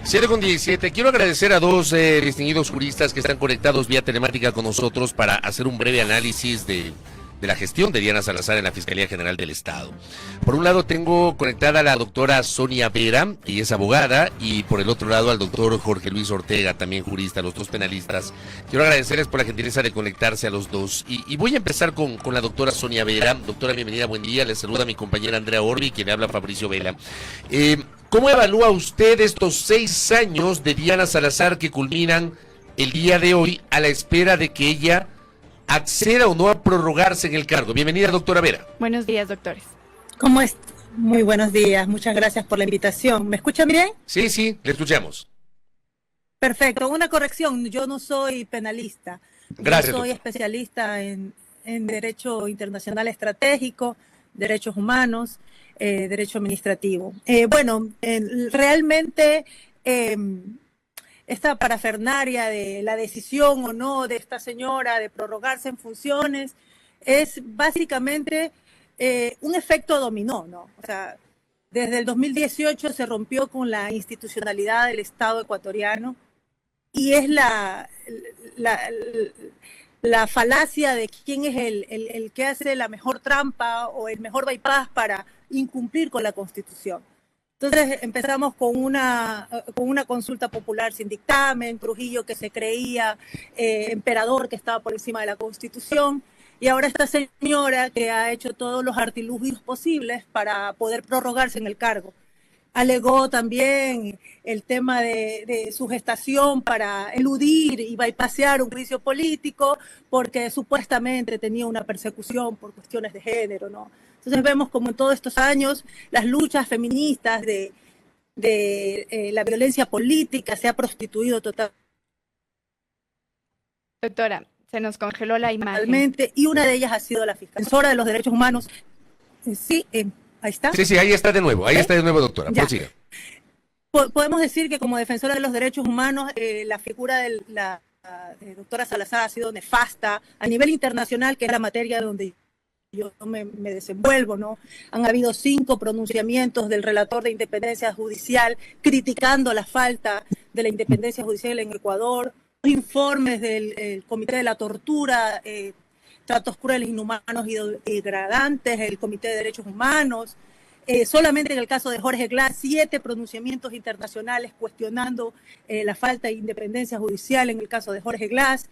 7:17. Quiero agradecer a dos distinguidos juristas que están conectados vía telemática con nosotros para hacer un breve análisis de la gestión de Diana Salazar en la Fiscalía General del Estado. Por un lado tengo conectada a la doctora Sonia Vera, ella es abogada, y por el otro lado al doctor Jorge Luis Ortega, también jurista, los dos penalistas. Quiero agradecerles por la gentileza de conectarse a los dos. Y voy a empezar con la doctora Sonia Vera. Doctora, bienvenida, buen día. Les saluda mi compañera Andrea Orbi, quien le habla Fabricio Vela. ¿Cómo evalúa usted estos 6 años de Diana Salazar que culminan el día de hoy a la espera de que ella acceda o no a prorrogarse en el cargo? Bienvenida, doctora Vera. Buenos días, doctores. ¿Cómo es? Muy buenos días, muchas gracias por la invitación. ¿Me escuchan bien? Sí, le escuchamos. Perfecto, una corrección, yo no soy penalista. Gracias, yo soy especialista en Derecho Internacional Estratégico, Derechos Humanos, Derecho Administrativo. Realmente esta parafernaria de la decisión o no de esta señora de prorrogarse en funciones es básicamente un efecto dominó, ¿no? O sea, desde el 2018 se rompió con la institucionalidad del Estado ecuatoriano y es la falacia de quién es el que hace la mejor trampa o el mejor bypass para incumplir con la Constitución. Entonces empezamos con una consulta popular sin dictamen, Trujillo que se creía emperador que estaba por encima de la Constitución, y ahora esta señora que ha hecho todos los artilugios posibles para poder prorrogarse en el cargo. Alegó también el tema de su gestación para eludir y bypassear un juicio político porque supuestamente tenía una persecución por cuestiones de género, ¿no? Entonces vemos como en todos estos años las luchas feministas de la violencia política se ha prostituido totalmente. Doctora, se nos congeló la imagen. Y una de ellas ha sido la defensora de los derechos humanos. Sí, ahí está. Sí, ahí está de nuevo, doctora. Prosiga. Podemos decir que como defensora de los derechos humanos, la figura de la doctora Salazar ha sido nefasta a nivel internacional, que es la materia donde yo me desenvuelvo, ¿no? Han habido 5 pronunciamientos del relator de independencia judicial criticando la falta de la independencia judicial en Ecuador, informes del Comité de la Tortura, tratos crueles, inhumanos y degradantes, el Comité de Derechos Humanos. Solamente en el caso de Jorge Glass, 7 pronunciamientos internacionales cuestionando la falta de independencia judicial en el caso de Jorge Glass,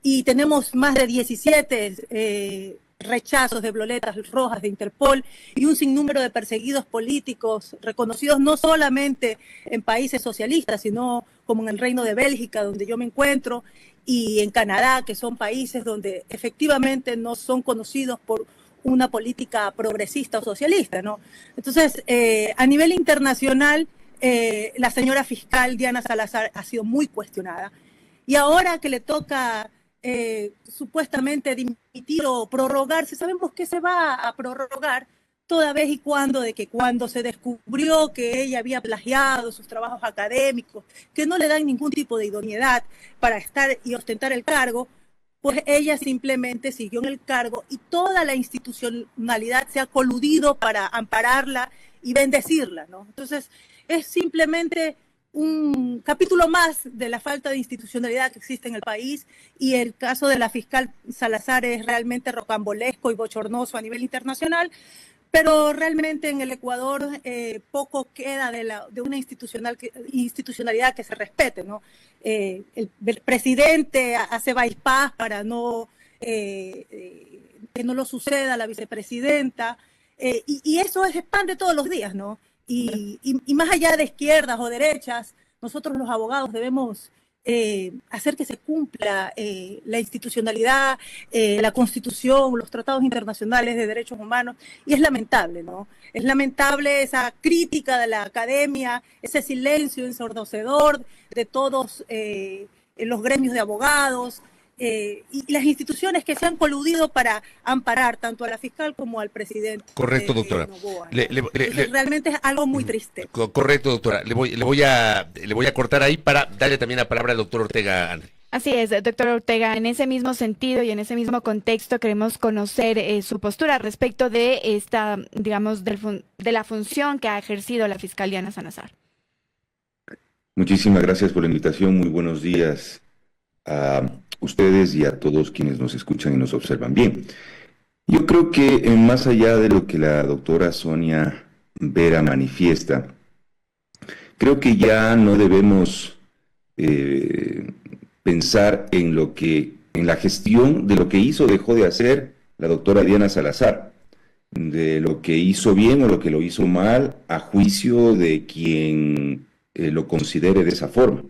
y tenemos más de 17 rechazos de violetas rojas de Interpol y un sinnúmero de perseguidos políticos reconocidos no solamente en países socialistas, sino como en el Reino de Bélgica, donde yo me encuentro, y en Canadá, que son países donde efectivamente no son conocidos por una política progresista o socialista, ¿no? Entonces, a nivel internacional, la señora fiscal Diana Salazar ha sido muy cuestionada. Y ahora que le toca supuestamente dimitir o prorrogarse, sabemos que se va a prorrogar toda vez y cuando se descubrió que ella había plagiado sus trabajos académicos, que no le dan ningún tipo de idoneidad para estar y ostentar el cargo, pues ella simplemente siguió en el cargo y toda la institucionalidad se ha coludido para ampararla y bendecirla, ¿no? Entonces, es simplemente un capítulo más de la falta de institucionalidad que existe en el país, y el caso de la fiscal Salazar es realmente rocambolesco y bochornoso a nivel internacional, pero realmente en el Ecuador poco queda de una institucionalidad que se respete, ¿no? El presidente hace bypass para que no lo suceda la vicepresidenta, y eso es pan de todos los días, ¿no? Y más allá de izquierdas o derechas, nosotros los abogados debemos hacer que se cumpla la institucionalidad, la Constitución, los tratados internacionales de derechos humanos, y es lamentable, ¿no? Es lamentable esa crítica de la academia, ese silencio ensordecedor de todos los gremios de abogados, y las instituciones que se han coludido para amparar tanto a la fiscal como al presidente. Correcto, doctora. Noboa, ¿no? Realmente es algo muy triste. Correcto, doctora. Le voy a cortar ahí para darle también la palabra al doctor Ortega, André. Así es, doctor Ortega. En ese mismo sentido y en ese mismo contexto queremos conocer su postura respecto de esta, digamos, de la función que ha ejercido la fiscal Diana Salazar. Muchísimas gracias por la invitación. Muy buenos días a ustedes y a todos quienes nos escuchan y nos observan. Bien, yo creo que más allá de lo que la doctora Sonia Vera manifiesta, creo que ya no debemos pensar en la gestión de lo que hizo o dejó de hacer la doctora Diana Salazar, de lo que hizo bien o lo que lo hizo mal, a juicio de quien lo considere de esa forma.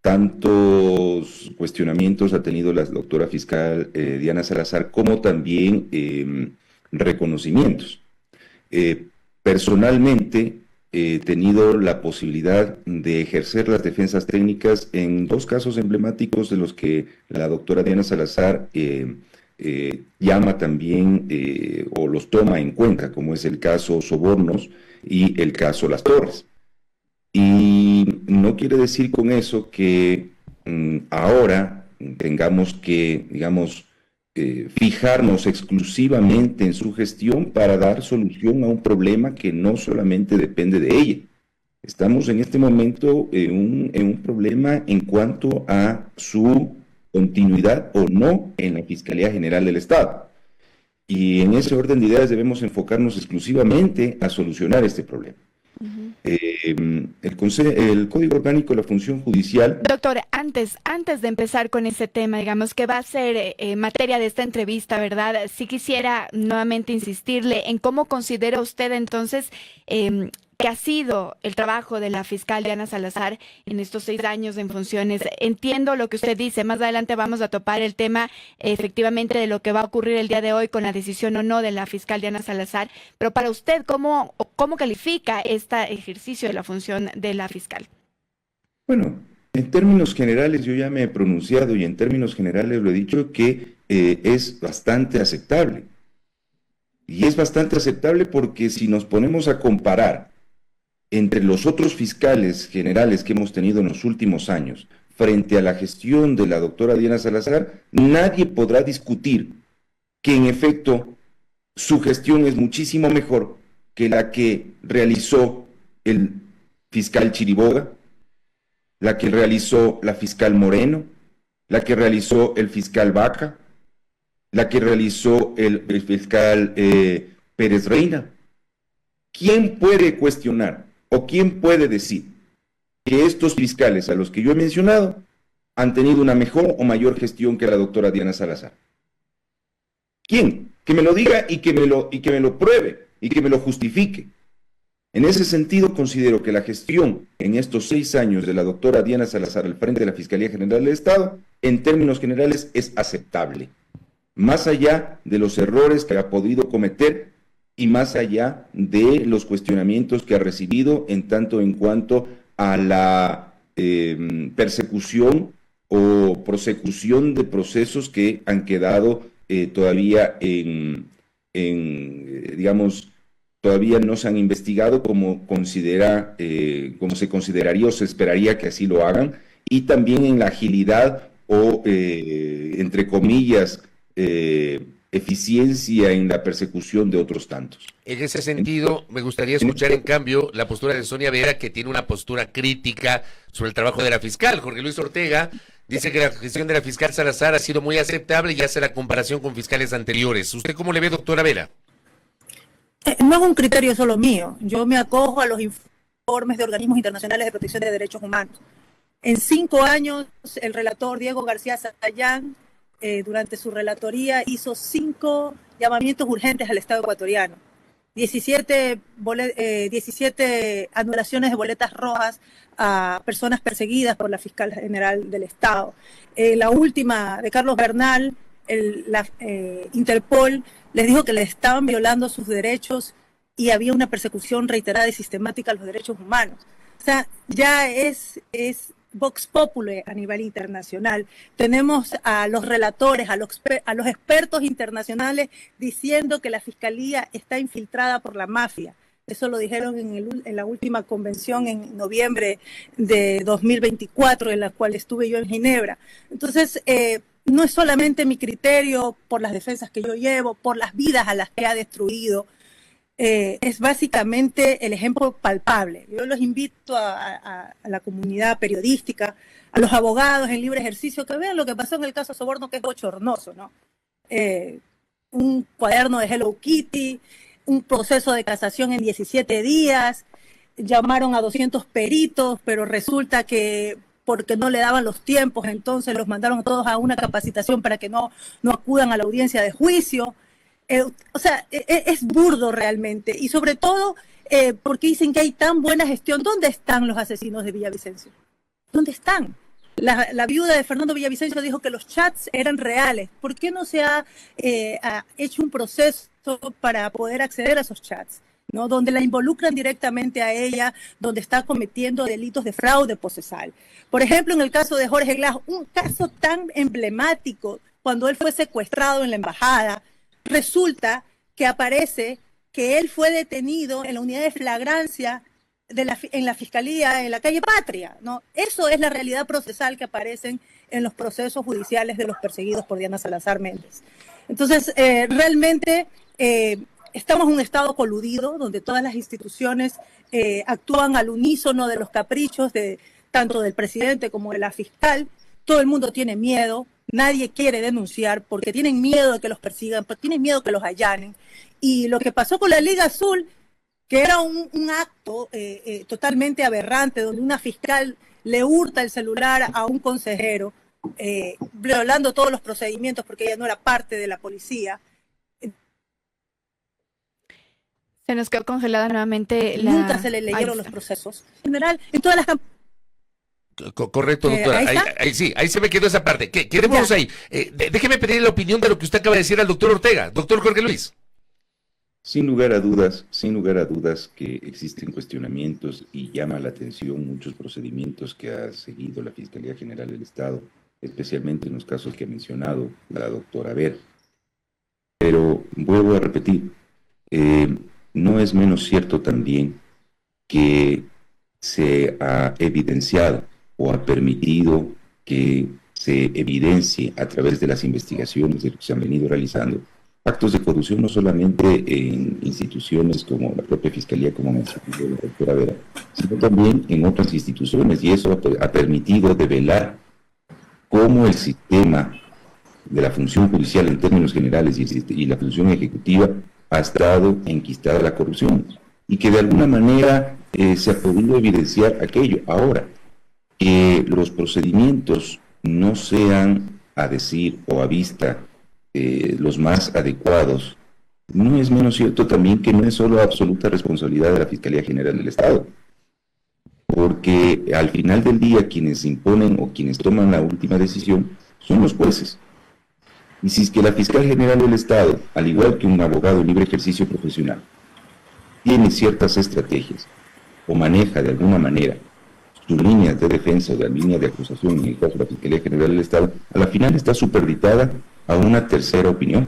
Tantos cuestionamientos ha tenido la doctora fiscal Diana Salazar, como también reconocimientos. Personalmente he tenido la posibilidad de ejercer las defensas técnicas en dos casos emblemáticos de los que la doctora Diana Salazar llama también o los toma en cuenta, como es el caso Sobornos y el caso Las Torres. Y no quiere decir con eso que ahora tengamos que, digamos, fijarnos exclusivamente en su gestión para dar solución a un problema que no solamente depende de ella. Estamos en este momento en un problema en cuanto a su continuidad o no en la Fiscalía General del Estado. Y en ese orden de ideas debemos enfocarnos exclusivamente a solucionar este problema. El Código Orgánico de la Función Judicial. Doctor, antes de empezar con ese tema, digamos que va a ser materia de esta entrevista, ¿verdad? Sí quisiera nuevamente insistirle en cómo considera usted entonces que ha sido el trabajo de la fiscal Diana Salazar en estos 6 años en funciones. Entiendo lo que usted dice, más adelante vamos a topar el tema efectivamente de lo que va a ocurrir el día de hoy con la decisión o no de la fiscal Diana Salazar, pero para usted, ¿cómo califica este ejercicio de la función de la fiscal? Bueno, en términos generales yo ya me he pronunciado y en términos generales lo he dicho que es bastante aceptable. Y es bastante aceptable porque si nos ponemos a comparar entre los otros fiscales generales que hemos tenido en los últimos años, frente a la gestión de la doctora Diana Salazar, nadie podrá discutir que en efecto su gestión es muchísimo mejor que la que realizó el fiscal Chiriboga, la que realizó la fiscal Moreno, la que realizó el fiscal Vaca, la que realizó el fiscal Pérez Reina. ¿Quién puede cuestionar o quién puede decir que estos fiscales a los que yo he mencionado han tenido una mejor o mayor gestión que la doctora Diana Salazar? ¿Quién? Que me lo diga y que me lo pruebe y que me lo justifique. En ese sentido, considero que la gestión en estos 6 años de la doctora Diana Salazar al frente de la Fiscalía General del Estado, en términos generales, es aceptable. Más allá de los errores que ha podido cometer y más allá de los cuestionamientos que ha recibido en tanto en cuanto a la persecución o prosecución de procesos que han quedado todavía digamos, todavía no se han investigado como se consideraría o se esperaría que así lo hagan, y también en la agilidad o, entre comillas, eficiencia en la persecución de otros tantos. En ese sentido, me gustaría escuchar en cambio la postura de Sonia Vera, que tiene una postura crítica sobre el trabajo de la fiscal. Jorge Luis Ortega dice que la gestión de la fiscal Salazar ha sido muy aceptable y hace la comparación con fiscales anteriores. ¿Usted cómo le ve, doctora Vera? No es un criterio solo mío. Yo me acojo a los informes de organismos internacionales de protección de derechos humanos. En 5 años, el relator Diego García Sayán, durante su relatoría, hizo 5 llamamientos urgentes al Estado ecuatoriano, 17 anulaciones de boletas rojas a personas perseguidas por la fiscal general del Estado. La última de Carlos Bernal, la Interpol les dijo que le estaban violando sus derechos y había una persecución reiterada y sistemática a los derechos humanos. O sea, ya es Vox Populi a nivel internacional. Tenemos a los relatores, a los expertos internacionales diciendo que la fiscalía está infiltrada por la mafia. Eso lo dijeron en la última convención en noviembre de 2024, en la cual estuve yo en Ginebra. Entonces, no es solamente mi criterio por las defensas que yo llevo, por las vidas a las que ha destruido. es básicamente el ejemplo palpable. Yo los invito a la comunidad periodística, a los abogados en libre ejercicio, que vean lo que pasó en el caso Soborno, que es bochornoso, ¿no? Un cuaderno de Hello Kitty, un proceso de casación en 17 días, llamaron a 200 peritos, pero resulta que porque no le daban los tiempos, entonces los mandaron todos a una capacitación para que no acudan a la audiencia de juicio. O sea, es burdo realmente, y sobre todo porque dicen que hay tan buena gestión. ¿Dónde están los asesinos de Villavicencio? ¿Dónde están? La viuda de Fernando Villavicencio dijo que los chats eran reales. ¿Por qué no se ha hecho un proceso para poder acceder a esos chats, ¿no? Donde la involucran directamente a ella, donde está cometiendo delitos de fraude procesal? Por ejemplo, en el caso de Jorge Glass, un caso tan emblemático, cuando él fue secuestrado en la embajada, resulta que aparece que él fue detenido en la unidad de flagrancia en la fiscalía, en la calle Patria, ¿no? Eso es la realidad procesal que aparecen en los procesos judiciales de los perseguidos por Diana Salazar Méndez. Entonces, realmente estamos en un estado coludido, donde todas las instituciones actúan al unísono de los caprichos tanto del presidente como de la fiscal. Todo el mundo tiene miedo, nadie quiere denunciar porque tienen miedo de que los persigan, porque tienen miedo que los allanen. Y lo que pasó con la Liga Azul, que era un acto totalmente aberrante, donde una fiscal le hurta el celular a un consejero, violando todos los procedimientos porque ella no era parte de la policía. Se nos quedó congelada nuevamente Nunca se le leyeron los procesos. En general, en todas las Correcto, doctora. Ahí se me quedó esa parte. Quedémonos ahí. Déjeme pedir la opinión de lo que usted acaba de decir al doctor Ortega. Doctor Jorge Luis. Sin lugar a dudas que existen cuestionamientos y llama la atención muchos procedimientos que ha seguido la Fiscalía General del Estado, especialmente en los casos que ha mencionado la doctora Ver. Pero vuelvo a repetir, no es menos cierto también que se ha evidenciado o ha permitido que se evidencie a través de las investigaciones que se han venido realizando actos de corrupción no solamente en instituciones como la propia Fiscalía, como mencionó la doctora Vera, sino también en otras instituciones, y eso ha permitido develar cómo el sistema de la función judicial en términos generales y la función ejecutiva ha estado enquistada a la corrupción, y que de alguna manera se ha podido evidenciar aquello. Ahora, que los procedimientos no sean a decir o a vista los más adecuados, no es menos cierto también que no es solo absoluta responsabilidad de la Fiscalía General del Estado, porque al final del día quienes imponen o quienes toman la última decisión son los jueces. Y si es que la Fiscal General del Estado, al igual que un abogado en libre ejercicio profesional, tiene ciertas estrategias o maneja de alguna manera sus líneas de defensa o de la línea de acusación en el caso de la Fiscalía General del Estado, a la final está supeditada a una tercera opinión.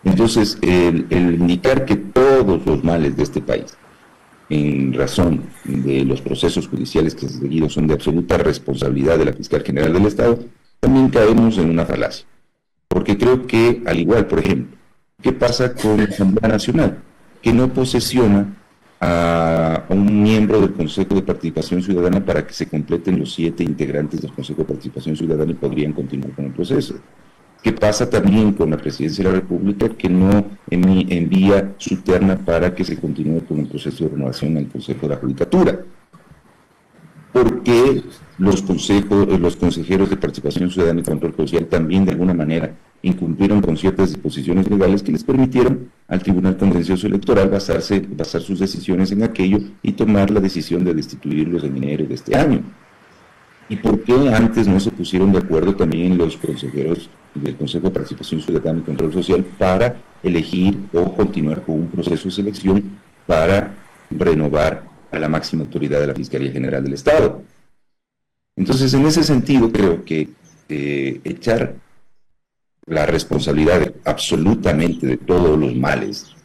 Entonces, el indicar que todos los males de este país, en razón de los procesos judiciales que se han seguido, son de absoluta responsabilidad de la Fiscal General del Estado, también caemos en una falacia. Porque creo que, al igual, por ejemplo, ¿qué pasa con la Asamblea Nacional? Que no posesiona a un miembro del Consejo de Participación Ciudadana para que se completen los 7 integrantes del Consejo de Participación Ciudadana y podrían continuar con el proceso. ¿Qué pasa también con la Presidencia de la República, que no envía su terna para que se continúe con el proceso de renovación en el Consejo de la Judicatura? ¿Por qué los consejeros de Participación Ciudadana y Control Social también de alguna manera incumplieron con ciertas disposiciones legales que les permitieron al Tribunal Contencioso Electoral basar sus decisiones en aquello y tomar la decisión de destituirlos en enero de este año? ¿Y por qué antes no se pusieron de acuerdo también los consejeros del Consejo de Participación Ciudadana y Control Social para elegir o continuar con un proceso de selección para renovar a la máxima autoridad de la Fiscalía General del Estado? Entonces, en ese sentido, creo que echar la responsabilidad absolutamente de todos los males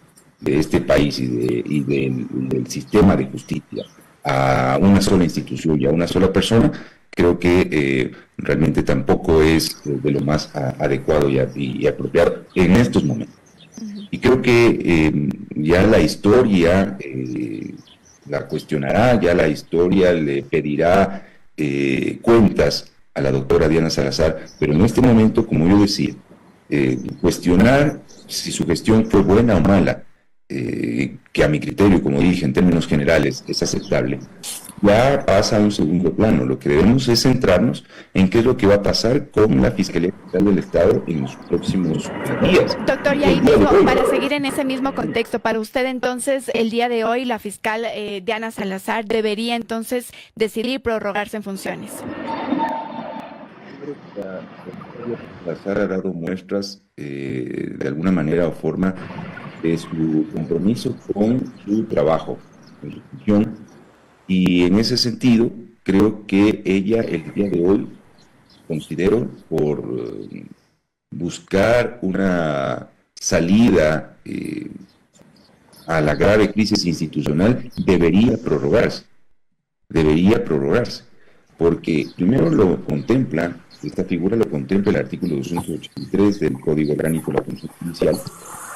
de este país y del sistema de justicia a una sola institución y a una sola persona, creo que realmente tampoco es de lo más adecuado y apropiado en estos momentos. Y creo que ya la historia la cuestionará, ya la historia le pedirá cuentas a la doctora Diana Salazar, pero en este momento, como yo decía, cuestionar si su gestión fue buena o mala, que a mi criterio, como dije, en términos generales, es aceptable, ya pasa a un segundo plano. Lo que debemos es centrarnos en qué es lo que va a pasar con la Fiscalía General del Estado en los próximos días. Doctor, y ahí mismo, para seguir en ese mismo contexto, para usted entonces, el día de hoy, la fiscal Diana Salazar debería entonces decidir prorrogarse en funciones. La Salazar ha dado muestras de alguna manera o forma de su compromiso con su trabajo, con su función, y en ese sentido creo que ella el día de hoy, considero, por buscar una salida a la grave crisis institucional, debería prorrogarse, porque primero lo contempla, esta figura lo contempla el artículo 283 del Código Orgánico de la Función Judicial,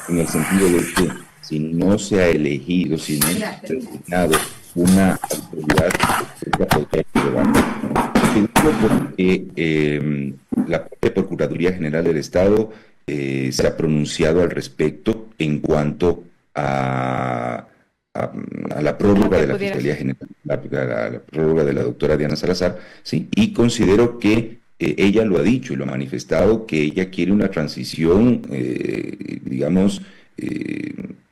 en el sentido de que si no se ha elegido, si no se ha designado una autoridad, porque la propia Procuraduría General del Estado se ha pronunciado al respecto en cuanto a la prórroga de la Fiscalía General, la prórroga de la doctora Diana Salazar, ¿sí? Y considero que ella lo ha dicho y lo ha manifestado, que ella quiere una transición, digamos,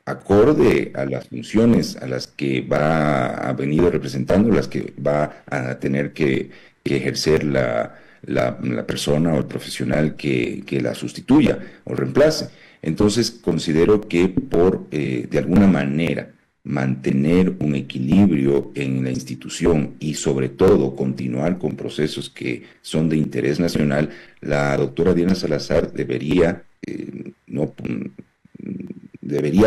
acorde a las funciones a las que ha venido representando, las que va a tener que ejercer la persona o el profesional que la sustituya o reemplace. Entonces, considero que por, de alguna manera, mantener un equilibrio en la institución y sobre todo continuar con procesos que son de interés nacional, la doctora Diana Salazar debería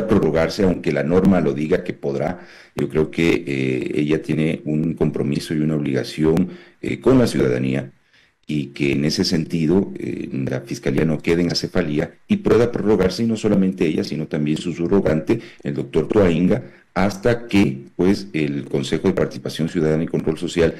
prorrogarse, aunque la norma lo diga que podrá. Yo creo que ella tiene un compromiso y una obligación con la ciudadanía, y que en ese sentido la Fiscalía no quede en acefalía y pueda prorrogarse, y no solamente ella, sino también su subrogante, el doctor Toainga, hasta que pues el Consejo de Participación Ciudadana y Control Social,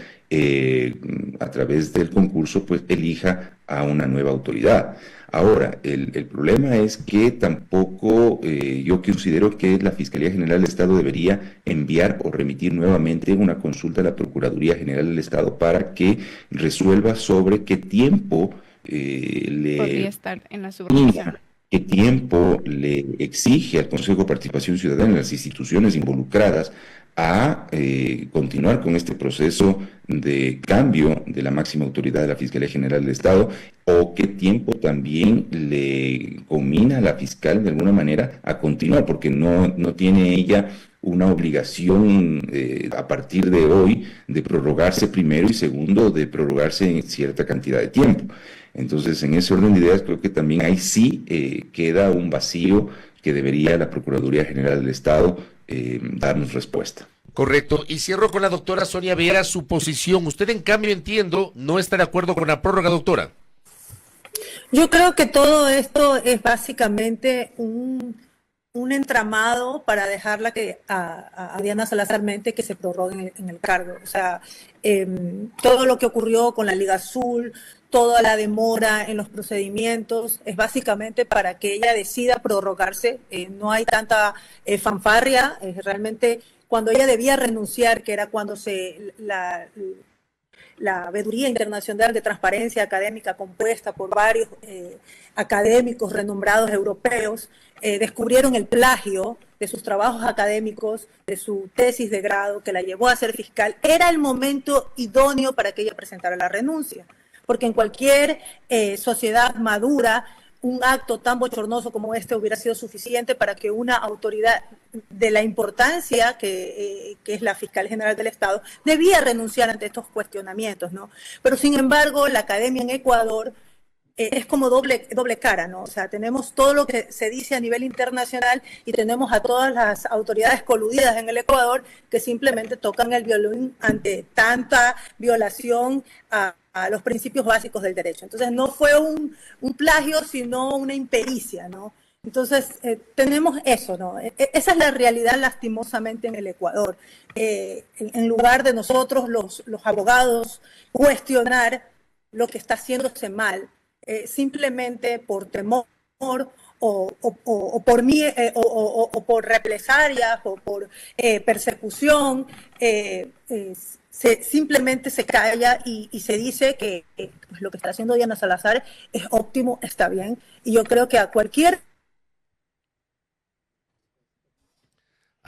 a través del concurso, pues elija a una nueva autoridad. Ahora, el problema es que tampoco yo considero que la Fiscalía General del Estado debería enviar o remitir nuevamente una consulta a la Procuraduría General del Estado para que resuelva sobre qué tiempo podría estar en la subrogación. ¿Qué tiempo le exige al Consejo de Participación Ciudadana y las instituciones involucradas a continuar con este proceso de cambio de la máxima autoridad de la Fiscalía General del Estado? ¿O qué tiempo también le conmina a la fiscal de alguna manera a continuar? Porque no tiene ella una obligación a partir de hoy de prorrogarse primero, y segundo, de prorrogarse en cierta cantidad de tiempo. Entonces, en ese orden de ideas, creo que también ahí sí queda un vacío que debería la Procuraduría General del Estado darnos respuesta. Correcto. Y cierro con la doctora Sonia Vera, su posición. Usted, en cambio, entiendo, no está de acuerdo con la prórroga, doctora. Yo creo que todo esto es básicamente un entramado para dejarla a Diana Salazar Mente que se prorrogue en el cargo. O sea, todo lo que ocurrió con la Liga Azul, toda la demora en los procedimientos, es básicamente para que ella decida prorrogarse. No hay tanta fanfarria. Realmente, cuando ella debía renunciar, que era cuando la Veeduría Internacional de Transparencia Académica, compuesta por varios académicos renombrados europeos, descubrieron el plagio de sus trabajos académicos, de su tesis de grado que la llevó a ser fiscal, era el momento idóneo para que ella presentara la renuncia. Porque en cualquier sociedad madura, un acto tan bochornoso como este hubiera sido suficiente para que una autoridad de la importancia que es la Fiscal General del Estado debía renunciar ante estos cuestionamientos, ¿no? Pero sin embargo, la academia en Ecuador es como doble cara, ¿no? O sea, tenemos todo lo que se dice a nivel internacional y tenemos a todas las autoridades coludidas en el Ecuador que simplemente tocan el violín ante tanta violación a los principios básicos del derecho. Entonces, no fue un plagio, sino una impericia, ¿no? Entonces, tenemos eso, ¿no? Esa es la realidad lastimosamente en el Ecuador. En lugar de nosotros, los abogados, cuestionar lo que está haciéndose mal, simplemente por temor o por represalias o por persecución, simplemente se calla y se dice que pues, lo que está haciendo Diana Salazar es óptimo, está bien. Y yo creo que a cualquier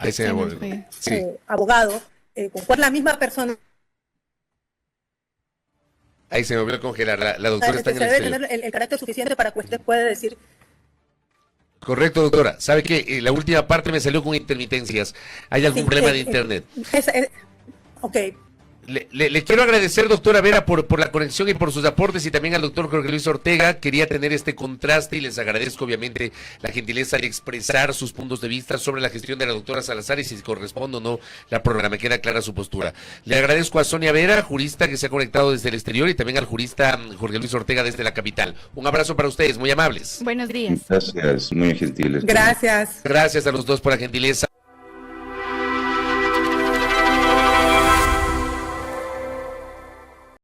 Ahí se me volvió. Sí. abogado, con la misma persona, Ahí se me volvió a congelar. La doctora está en se el debe exterior. tener el carácter suficiente para que usted pueda decir. Correcto, doctora. ¿Sabe qué? La última parte me salió con intermitencias. ¿Hay algún problema de internet? Ok. Le quiero agradecer, doctora Vera, por la conexión y por sus aportes, y también al doctor Jorge Luis Ortega. Quería tener este contraste y les agradezco obviamente la gentileza de expresar sus puntos de vista sobre la gestión de la doctora Salazar y si corresponde o no la prórroga. Me queda clara su postura. Le agradezco a Sonia Vera, jurista que se ha conectado desde el exterior, y también al jurista Jorge Luis Ortega desde la capital. Un abrazo para ustedes, muy amables. Buenos días. Gracias, muy gentiles. Gracias. Gracias a los dos por la gentileza.